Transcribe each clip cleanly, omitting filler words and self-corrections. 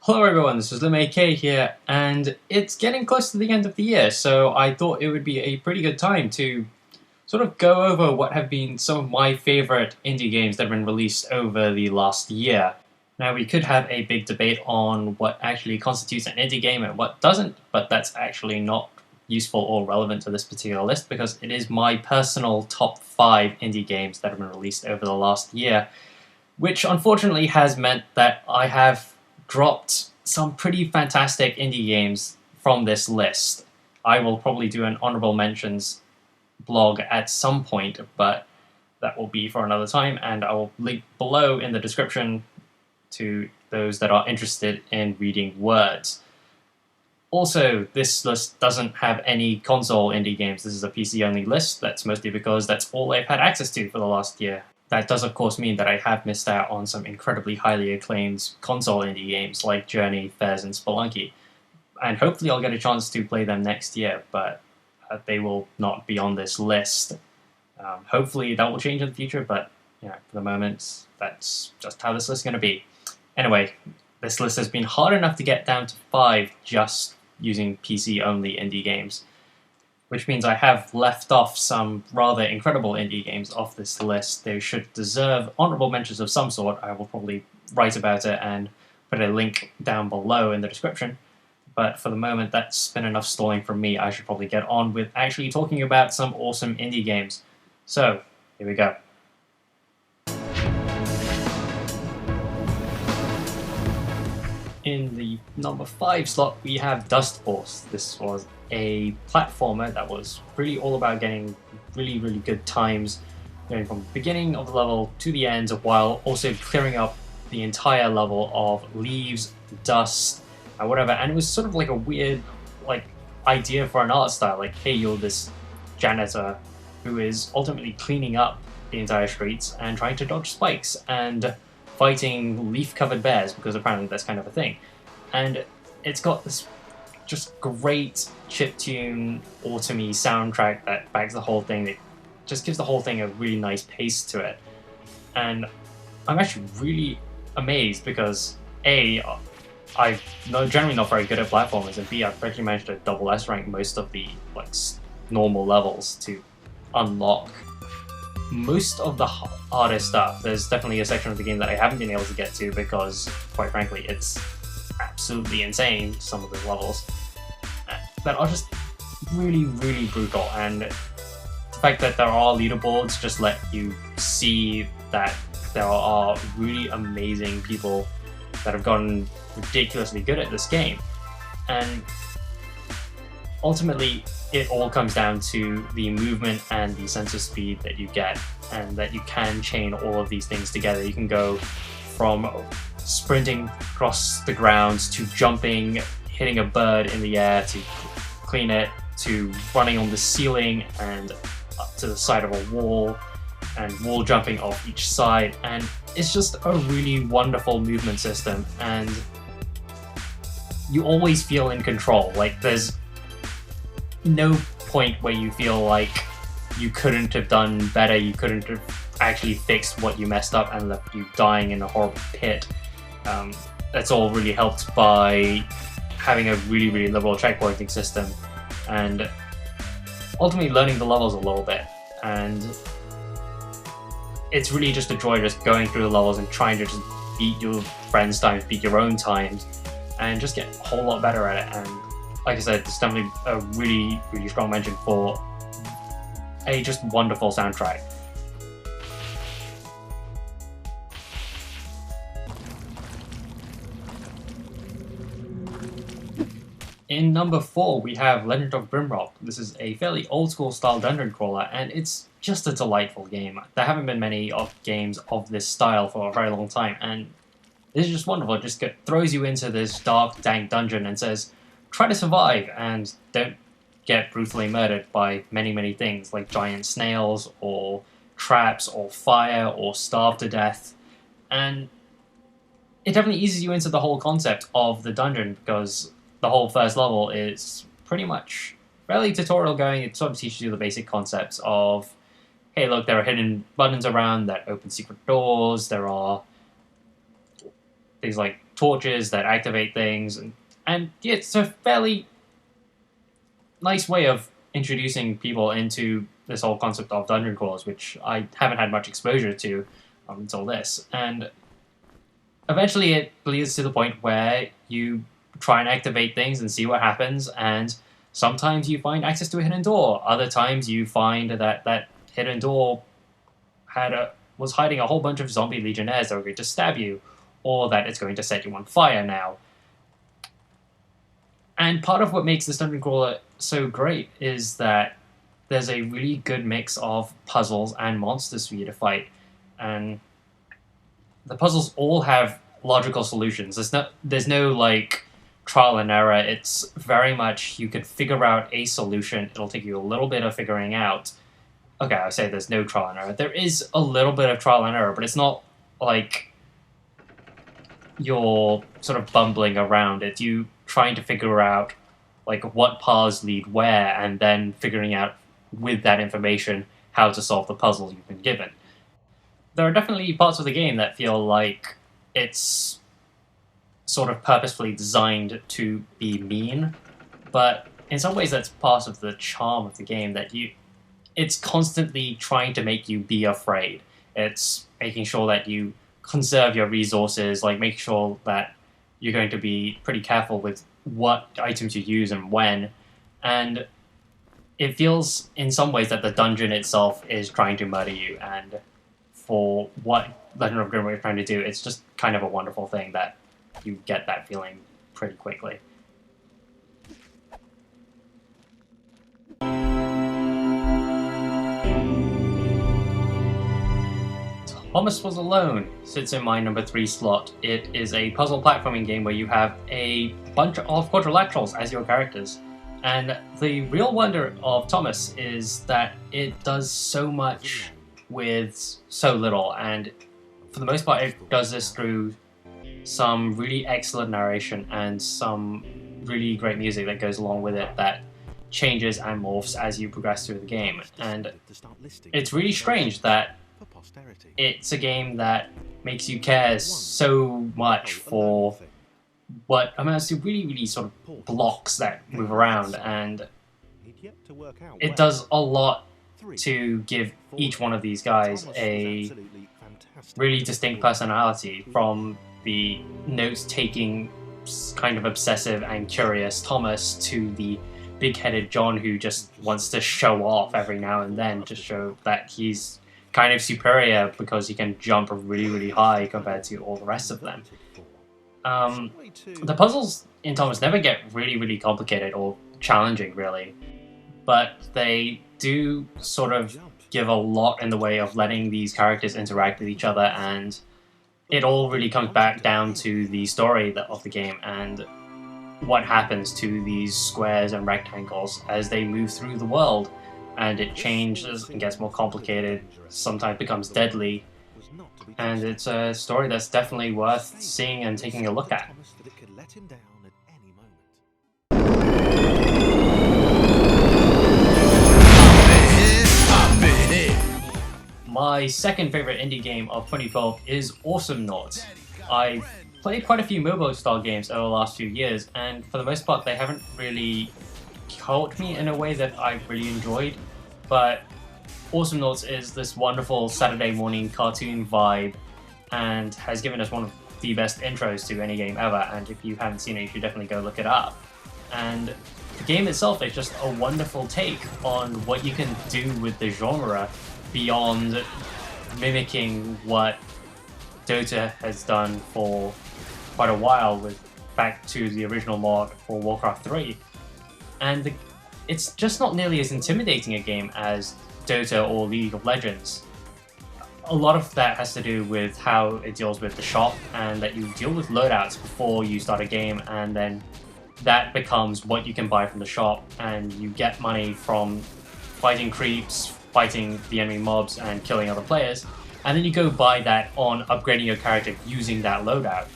Hello everyone, this is LimAK here, and it's getting close to the end of the year, so I thought it would be a pretty good time to sort of go over what have been some of my favorite indie games that have been released over the last year. Now, we could have a big debate on what actually constitutes an indie game and what doesn't, but that's actually not useful or relevant to this particular list because it is my personal top 5 indie games that have been released over the last year, which unfortunately has meant that I have dropped some pretty fantastic indie games from this list. I will probably do an honorable mentions blog at some point, but that will be for another time, and I will link below in the description to those that are interested in reading words. Also, this list doesn't have any console indie games. This is a PC-only list. That's mostly because that's all I've had access to for the last year. That does, of course, mean that I have missed out on some incredibly highly acclaimed console indie games like Journey, Fez, and Spelunky. And hopefully I'll get a chance to play them next year, but they will not be on this list. Hopefully that will change in the future, but for the moment, that's just how this list is going to be. Anyway, this list has been hard enough to get down to 5 just using PC-only indie games, which means I have left off some rather incredible indie games off this list. They should deserve honorable mentions of some sort. I will probably write about it and put a link down below in the description. But for the moment, that's been enough stalling from me. I should probably get on with actually talking about some awesome indie games. So, here we go. In the number 5 slot, we have Dust Force. This was a platformer that was really all about getting really good times, going from the beginning of the level to the end, while also clearing up the entire level of leaves, dust, and whatever. And it was sort of like a weird idea for an art style. Like, hey, you're this janitor who is ultimately cleaning up the entire streets and trying to dodge spikes and fighting leaf-covered bears, because apparently that's kind of a thing. And it's got this just great chiptune, autumny soundtrack that backs the whole thing. It just gives the whole thing a really nice pace to it. And I'm actually really amazed because A, I'm generally not very good at platformers, and B, I've actually managed to double S rank most of the normal levels to unlock most of the harder stuff. There's definitely a section of the game that I haven't been able to get to because, quite frankly, it's absolutely insane, some of the levels, that are just really brutal. And the fact that there are leaderboards just let you see that there are really amazing people that have gotten ridiculously good at this game. And ultimately, it all comes down to the movement and the sense of speed that you get, and that you can chain all of these things together. You can go from sprinting across the ground to jumping, hitting a bird in the air to clean it, to running on the ceiling and up to the side of a wall, and wall jumping off each side. And it's just a really wonderful movement system, and you always feel in control. Like, there's no point where you feel like you couldn't have done better, you couldn't have actually fixed what you messed up and left you dying in a horrible pit. That's all really helped by having a really liberal checkpointing system, and ultimately learning the levels a little bit. And it's really just a joy just going through the levels and trying to just beat your friends' times, beat your own times, and just get a whole lot better at it. And like I said, it's definitely a really strong mention for a just wonderful soundtrack. In number 4, we have Legend of Grimrock. This is a fairly old-school style dungeon crawler, and it's just a delightful game. There haven't been many games of this style for a very long time, and this is just wonderful. It just throws you into this dark, dank dungeon and says, try to survive and don't get brutally murdered by many things like giant snails or traps or fire or starve to death. And it definitely eases you into the whole concept of the dungeon, because the whole first level is pretty much fairly tutorial going. It sort of teaches you the basic concepts of, hey, look, there are hidden buttons around that open secret doors, there are things like torches that activate things, and yeah, it's a fairly nice way of introducing people into this whole concept of dungeon crawlers, which I haven't had much exposure to until this. And eventually it leads to the point where you try and activate things and see what happens, and sometimes you find access to a hidden door. Other times you find that that hidden door was hiding a whole bunch of zombie legionnaires that were going to stab you, or that it's going to set you on fire now. And part of what makes this dungeon crawler so great is that there's a really good mix of puzzles and monsters for you to fight. And the puzzles all have logical solutions. There's no like trial and error. It's very much you can figure out a solution. It'll take you a little bit of figuring out. Okay, I say there's no trial and error. There is a little bit of trial and error, but it's not like you're sort of bumbling around. It's you trying to figure out like what paths lead where, and then figuring out with that information how to solve the puzzles you've been given. There are definitely parts of the game that feel like it's sort of purposefully designed to be mean, but in some ways that's part of the charm of the game, that it's constantly trying to make you be afraid. It's making sure that you conserve your resources, like making sure that you're going to be pretty careful with what items you use and when, and it feels in some ways that the dungeon itself is trying to murder you, and for what Legend of Grimrock is trying to do, it's just kind of a wonderful thing that you get that feeling pretty quickly. Thomas Was Alone sits in my number 3 slot. It is a puzzle platforming game where you have a bunch of quadrilaterals as your characters. And the real wonder of Thomas is that it does so much with so little, and for the most part it does this through some really excellent narration and some really great music that goes along with it that changes and morphs as you progress through the game. And it's really strange that it's a game that makes you care so much for what amounts to really, really sort of blocks that move around, and it does a lot to give each one of these guys a really distinct personality, from the note-taking, kind of obsessive and curious Thomas to the big-headed John who just wants to show off every now and then to show that he's kind of superior because he can jump really, really high compared to all the rest of them. The puzzles in Thomas never get really, really complicated or challenging, really, but they do sort of give a lot in the way of letting these characters interact with each other, and it all really comes back down to the story of the game and what happens to these squares and rectangles as they move through the world. And it changes and gets more complicated, sometimes becomes deadly, and it's a story that's definitely worth seeing and taking a look at. My second favorite indie game of 2012 is Awesome Noughts. I've played quite a few MOBA-style games over the last few years, and for the most part they haven't really caught me in a way that I really enjoyed, but Awesome Noughts is this wonderful Saturday morning cartoon vibe and has given us one of the best intros to any game ever, and if you haven't seen it, you should definitely go look it up. And the game itself is just a wonderful take on what you can do with the genre beyond mimicking what Dota has done for quite a while, with back to the original mod for Warcraft 3. And it's just not nearly as intimidating a game as Dota or League of Legends. A lot of that has to do with how it deals with the shop, and that you deal with loadouts before you start a game, and then that becomes what you can buy from the shop, and you get money from fighting creeps, fighting the enemy mobs, and killing other players, and then you go buy that on upgrading your character using that loadout.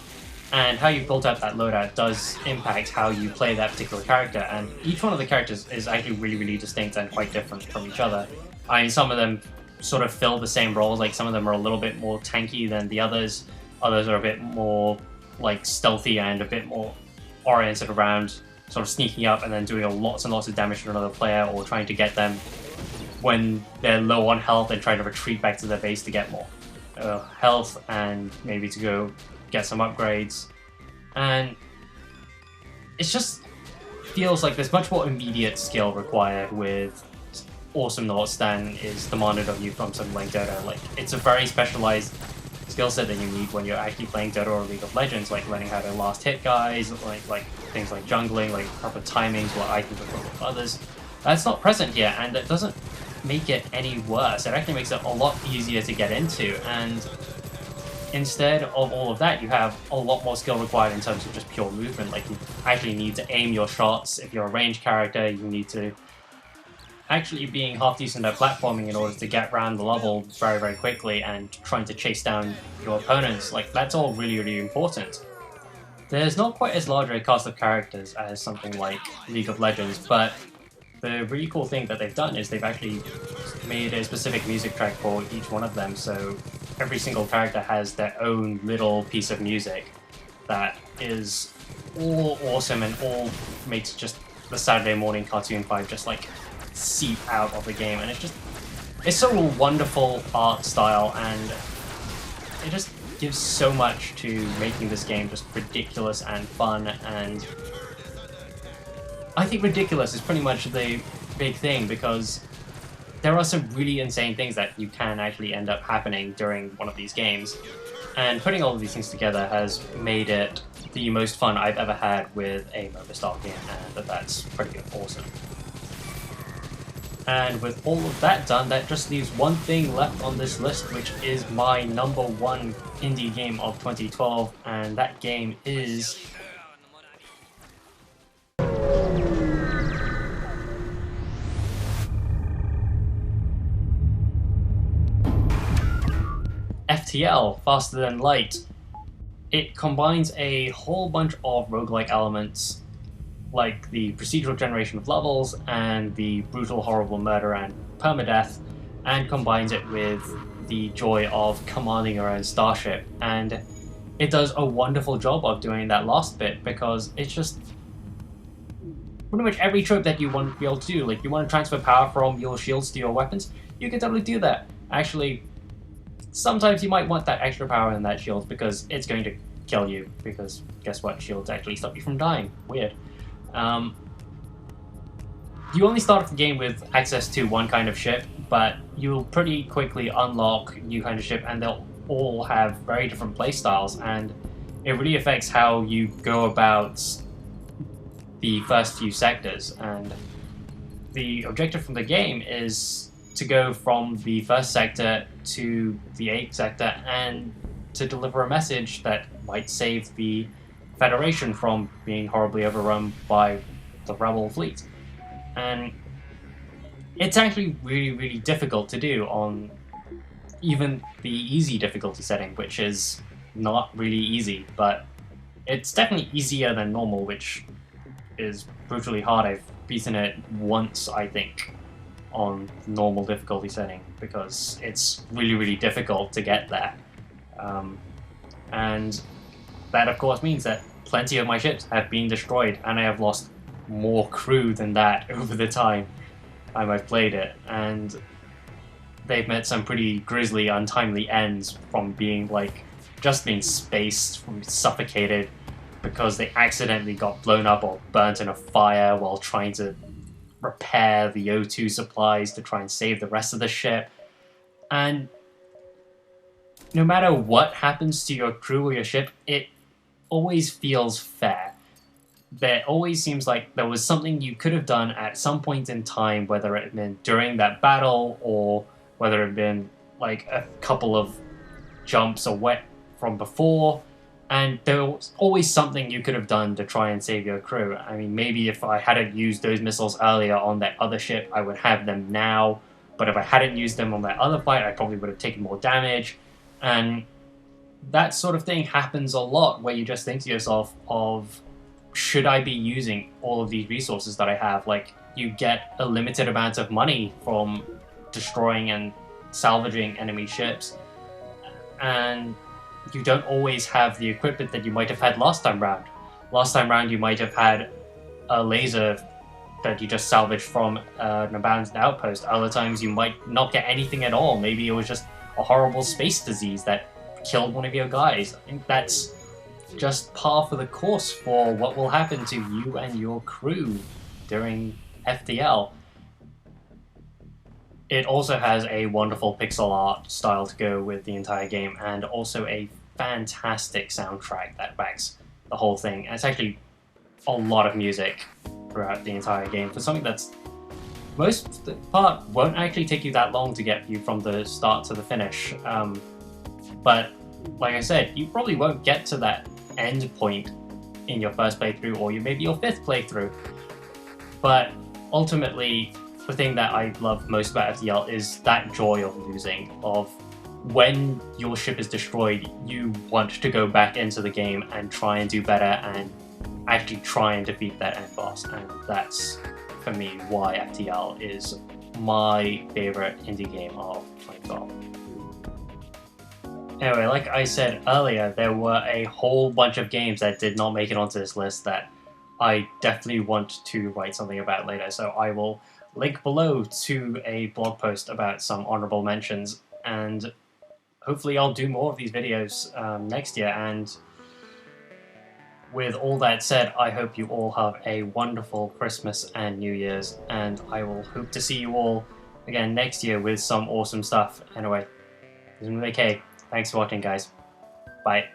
And how you build up that loadout does impact how you play that particular character, and each one of the characters is actually really, really distinct and quite different from each other. I mean, some of them sort of fill the same roles, like some of them are a little bit more tanky than the others are a bit more like stealthy and a bit more oriented around sort of sneaking up and then doing lots and lots of damage to another player, or trying to get them when they're low on health and trying to retreat back to their base to get more health and maybe to go get some upgrades. And it just feels like there's much more immediate skill required with awesome notes than is demanded of you from something like Dota. Like, it's a very specialized skill set that you need when you're actually playing Dota or League of Legends, like learning how to last hit guys, like things like jungling, like proper timings, what items are put with others. That's not present here, and it doesn't make it any worse. It actually makes it a lot easier to get into, and instead of all of that, you have a lot more skill required in terms of just pure movement. Like, you actually need to aim your shots. If you're a ranged character, you need to actually being half decent at platforming in order to get around the level very, very quickly and trying to chase down your opponents. Like, that's all really, really important. There's not quite as large a cast of characters as something like League of Legends, but the really cool thing that they've done is they've actually made a specific music track for each one of them, so every single character has their own little piece of music that is all awesome and all makes just the Saturday morning cartoon vibe just like seep out of the game. And it's so a wonderful art style, and it just gives so much to making this game just ridiculous and fun. And I think ridiculous is pretty much the big thing, because there are some really insane things that you can actually end up happening during one of these games. And putting all of these things together has made it the most fun I've ever had with a MOBA style game, and that's pretty awesome. And with all of that done, that just leaves one thing left on this list, which is my #1 indie game of 2012, and that game is FTL, Faster Than Light. It combines a whole bunch of roguelike elements, like the procedural generation of levels and the brutal, horrible murder and permadeath, and combines it with the joy of commanding your own starship. And it does a wonderful job of doing that last bit, because it's just pretty much every trope that you want to be able to do. Like, you want to transfer power from your shields to your weapons, you can totally do that. Actually, sometimes you might want that extra power in that shield because it's going to kill you, because guess what? Shields actually stop you from dying. Weird. You only start off the game with access to one kind of ship, but you'll pretty quickly unlock new kind of ship, and they'll all have very different playstyles, and it really affects how you go about the first few sectors. And the objective from the game is to go from the first sector to the 8th sector and to deliver a message that might save the Federation from being horribly overrun by the rebel fleet. And it's actually really, really difficult to do on even the easy difficulty setting, which is not really easy, but it's definitely easier than normal, which is brutally hard. I've beaten it once, I think, on normal difficulty setting, because it's really, really difficult to get there. And that, of course, means that plenty of my ships have been destroyed, and I have lost more crew than that over the time I've played it. And they've met some pretty grisly, untimely ends, from being like just being spaced, from suffocated because they accidentally got blown up or burnt in a fire while trying to repair the O2 supplies to try and save the rest of the ship. And no matter what happens to your crew or your ship, it always feels fair. There always seems like there was something you could have done at some point in time, whether it had been during that battle or whether it had been like a couple of jumps away from before, and there was always something you could have done to try and save your crew. I mean, maybe if I hadn't used those missiles earlier on that other ship, I would have them now, but if I hadn't used them on that other fight, I probably would have taken more damage. And that sort of thing happens a lot, where you just think to yourself of, should I be using all of these resources that I have? Like, you get a limited amount of money from destroying and salvaging enemy ships, and you don't always have the equipment that you might have had last time round. Last time round, you might have had a laser that you just salvaged from an abandoned outpost. Other times, you might not get anything at all. Maybe it was just a horrible space disease that killed one of your guys. I think that's just par for the course for what will happen to you and your crew during FTL. It also has a wonderful pixel art style to go with the entire game, and also a fantastic soundtrack that backs the whole thing. And it's actually a lot of music throughout the entire game for something that's most part won't actually take you that long to get you from the start to the finish. But like I said, you probably won't get to that end point in your first playthrough, or maybe your fifth playthrough. But ultimately, the thing that I love most about FTL is that joy of losing, of when your ship is destroyed, you want to go back into the game and try and do better and actually try and defeat that end boss. And that's, for me, why FTL is my favorite indie game of 2012. Anyway, like I said earlier, there were a whole bunch of games that did not make it onto this list that I definitely want to write something about later, so I will link below to a blog post about some honorable mentions, and hopefully I'll do more of these videos next year. And with all that said, I hope you all have a wonderful Christmas and New Year's, and I will hope to see you all again next year with some awesome stuff. Anyway, this is AK. Thanks for watching, guys. Bye.